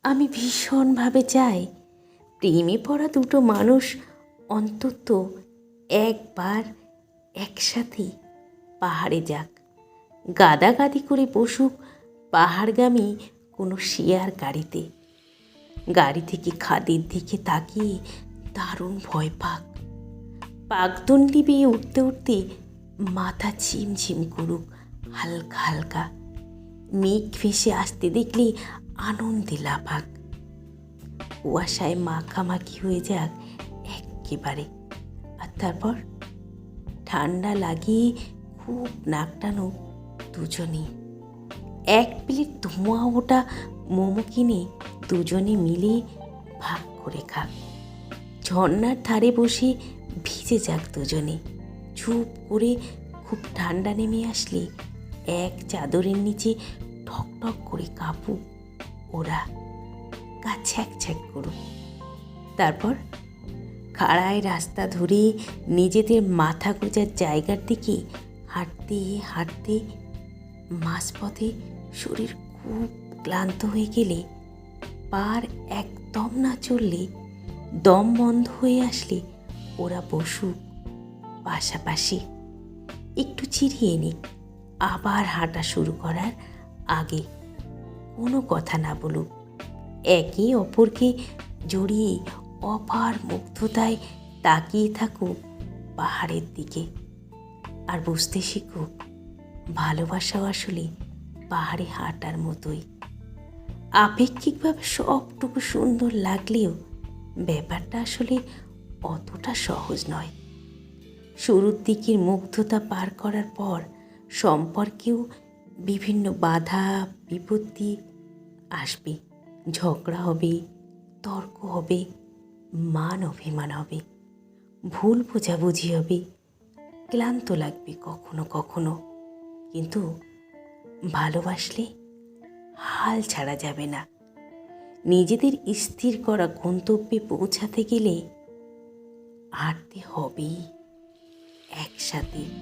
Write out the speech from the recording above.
আমি ভীষণভাবে চাই প্রেমে পড়া দুটো মানুষ অন্তত একবার একসাথে পাহাড়ে যাক, গাদাগাদি করে বসুক পাহাড়গামী কোনো শেয়ার গাড়িতে। গাড়ি থেকে খাদের দিকে তাকিয়ে দারুণ ভয় পাক, পাকদণ্ডি বেয়ে উঠতে উঠতে মাথা ঝিমঝিম করুক হালকা হালকা, মেঘ ভেসে আসতে দেখলে আনন্দে লাফাক, কুয়াশায় মাখামাখি হয়ে যাক একেবারে। আর তারপর ঠান্ডা লাগিয়ে খুব নাক টানুক দুজনে। এক প্লেট ধোঁয়া ওটা মোমো কিনে দুজনে মিলে ভাগ করে খাক। ঝর্নার ধারে বসে ভিজে যাক দুজনে। চুপ করে খুব ঠান্ডা নেমে আসলে এক চাদরের নিচে ঠকঠক করে কাঁপুক ওরা, গা ছ্যাক ছ্যাক করুক। তারপর খাড়ায় রাস্তা ধরে নিজেদের মাথা গোজার জায়গার দিকে হাঁটতে হাঁটতে মাঝপথে শরীর খুব ক্লান্ত হয়ে গেলে, পার একদম না চললে, দম বন্ধ হয়ে আসলে ওরা বসুক পাশাপাশি, একটু চিরিয়ে নিক আবার হাঁটা শুরু করার আগে। কোনো কথা না বলুক, একে অপরকে জড়িয়ে অপার মুগ্ধতায় তাকিয়ে থাকুক পাহাড়ের দিকে। আর বুঝতে শিখুক ভালোবাসাও আসলে পাহাড়ে হাঁটার মতোই, আপেক্ষিকভাবে সবটুকু সুন্দর লাগলেও ব্যাপারটা আসলে অতটা সহজ নয়। শুরুর দিকের মুগ্ধতা পার করার পর সম্পর্কেও বিভিন্ন বাধা বিপত্তি আসবে, ঝগড়া হবে, তর্ক হবে, মান অভিমান হবে, ভুল বোঝাবুঝি হবে, ক্লান্ত লাগবে কখনো কখনো। কিন্তু ভালোবাসলে হাল ছাড়া যাবে না। নিজেদের স্থির করা গন্তব্যে পৌঁছাতে গেলে হাঁটতে হবেই একসাথে।